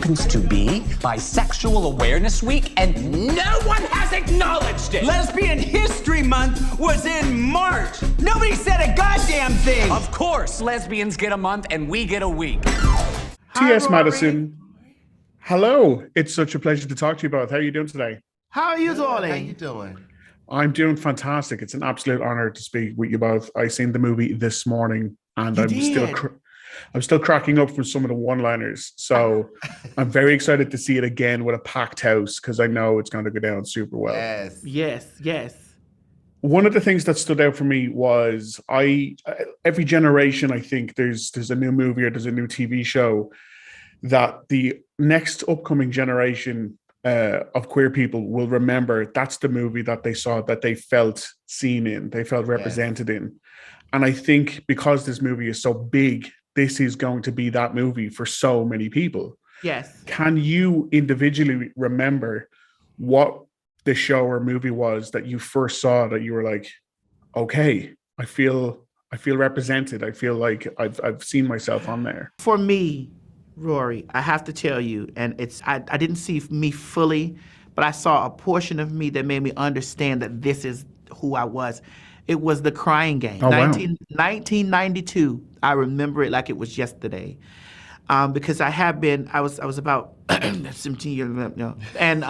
happens to be Bisexual Awareness Week, and no one has acknowledged it. Lesbian History Month was in March. Nobody said a goddamn thing. Of course, lesbians get a month and we get a week. T.S. Madison, hello. It's such a pleasure to talk to you both. How are you doing today? How are you doing? How you doing? I'm doing fantastic. It's an absolute honor to speak with you both. I seen the movie this morning, and I'm still cracking up from some of the one-liners. So I'm very excited to see it again with a packed house because I know it's going to go down super well. Yes. One of the things that stood out for me was every generation, I think there's a new movie or there's a new TV show that the next upcoming generation of queer people will remember. That's the movie that they saw, that they felt seen in, they felt represented in. And I think because this movie is so big, this is going to be that movie for so many people. Yes. Can you individually remember what the show or movie was that you first saw that you were like, okay, I feel represented. I feel like I've seen myself on there. For me, Rory, I have to tell you, and I didn't see me fully, but I saw a portion of me that made me understand that this is who I was. It was The Crying Game, 1992. I remember it like it was yesterday, because I was about 17 years old, no, and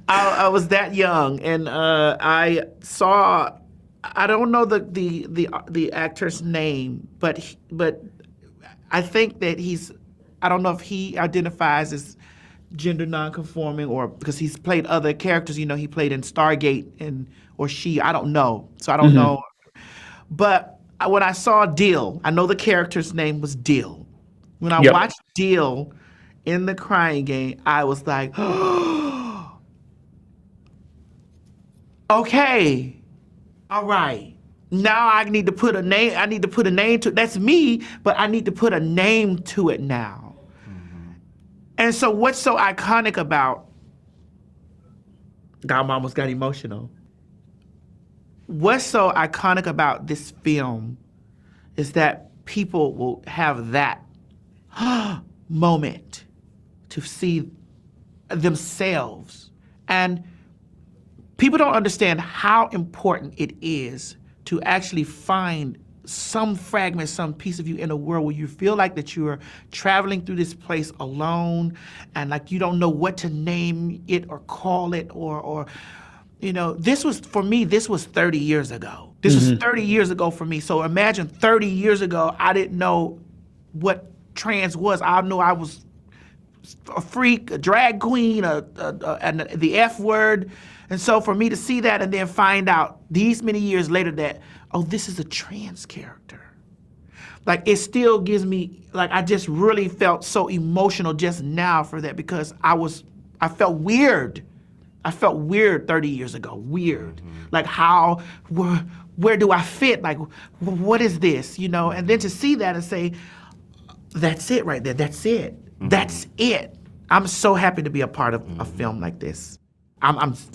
I was that young, and I saw. I don't know the actor's name, but I think that I don't know if he identifies as gender nonconforming or because he's played other characters. You know, he played in Stargate or she. I don't know, so I don't know. But when I saw Dill, I know the character's name was Dill. When I watched Dill in The Crying Game, I was like, oh, okay. All right. Now I need to put a name. I need to put a name to it. That's me, but I need to put a name to it now. Mm-hmm. And so what's so iconic about, God, I almost got emotional. What's so iconic about this film is that people will have that moment to see themselves. And people don't understand how important it is to actually find some fragment, some piece of you in a world where you feel like that you are traveling through this place alone and like you don't know what to name it or call it or you know, this was 30 years ago. This was 30 years ago for me. So imagine 30 years ago, I didn't know what trans was. I knew I was a freak, a drag queen, and the F word. And so for me to see that and then find out these many years later that, oh, this is a trans character. Like, it still gives me, like, I just really felt so emotional just now for that because I felt weird. I felt weird 30 years ago, weird. Like where do I fit? Like, what is this, you know? And then to see that and say, that's it right there, that's it. That's it. I'm so happy to be a part of a film like this.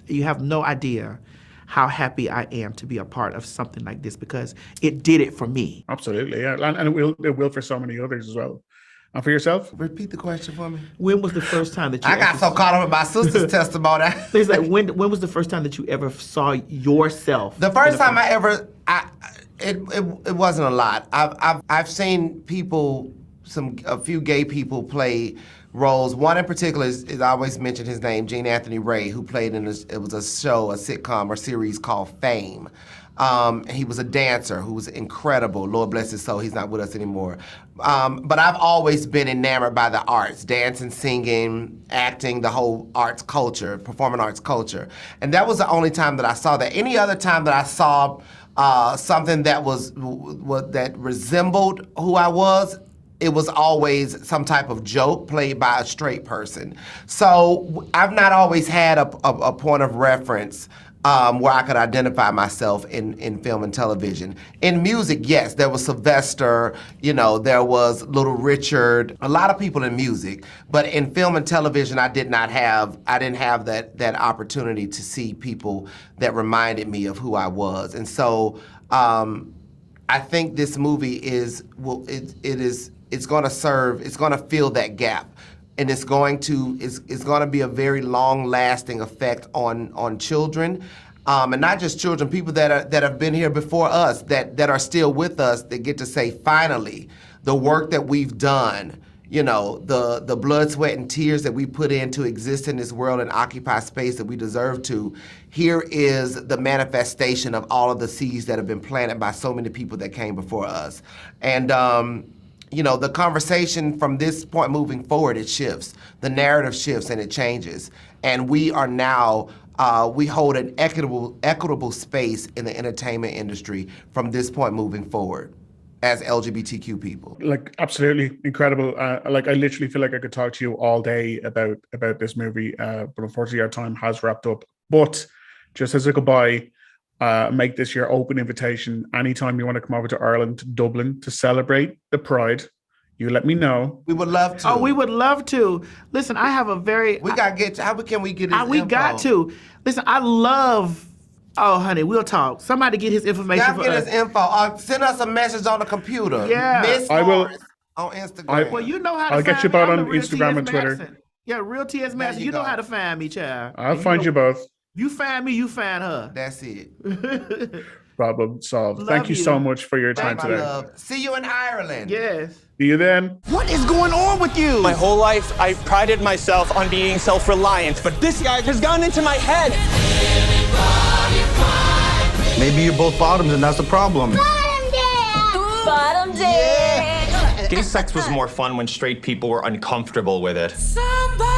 You have no idea how happy I am to be a part of something like this because it did it for me. Absolutely, yeah, and it will for so many others as well. And for yourself? Repeat the question for me. When was the first time that you I got so caught up with my sister's testimony. It's like, when was the first time that you ever saw yourself? The first time it wasn't a lot. I've seen people, a few gay people play roles. One in particular is I always mention his name, Gene Anthony Ray, who played it was a show, a sitcom or series called Fame. He was a dancer who was incredible. Lord bless his soul, he's not with us anymore. But I've always been enamored by the arts, dancing, singing, acting, the whole arts culture, performing arts culture. And that was the only time that I saw that. Any other time that I saw something that that resembled who I was, it was always some type of joke played by a straight person. So I've not always had a point of reference where I could identify myself in film and television. In music, yes, there was Sylvester, there was Little Richard, a lot of people in music. But in film and television, I didn't have that opportunity to see people that reminded me of who I was. And so I think this movie is it's going to fill that gap. And it's going to be a very long-lasting effect on children, and not just children, people that have been here before us, that are still with us, that get to say, finally, the work that we've done, you know, the blood, sweat, and tears that we put in to exist in this world and occupy space that we deserve to. Here is the manifestation of all of the seeds that have been planted by so many people that came before us, and. You know, the conversation from this point moving forward, it shifts. The narrative shifts and it changes. And we are now, we hold an equitable space in the entertainment industry from this point moving forward as LGBTQ people. Like, absolutely incredible. Like, I literally feel like I could talk to you all day about this movie, but unfortunately our time has wrapped up. But just as a goodbye, make this your open invitation. Anytime you want to come over to Ireland, to Dublin, to celebrate the Pride, you let me know. We would love to. Oh, we would love to. Listen, I have a very... We got to get... How can we get his We info? got to. Listen, I love... Oh, honey, we'll talk. Somebody get his information Y'all for get us. his info. Send us a message on the computer. Yeah. Miss I will- Lawrence on Instagram. Well, you know how to I'll find get you me. both I'm on the real Instagram T.S. and Twitter. Madison. Yeah, real T.S. Madison. you You know go. how to find me, child. I'll find you both. You find me, you find her. That's it. Problem solved. Love Thank you so you. much for your time My today. love. See you in Ireland. Yes. See you then. What is going on with you? My whole life, I've prided myself on being self-reliant, but this guy has gone into my head. Maybe you're both bottoms and that's the problem. Bottom day. Gay sex was more fun when straight people were uncomfortable with it. Somebody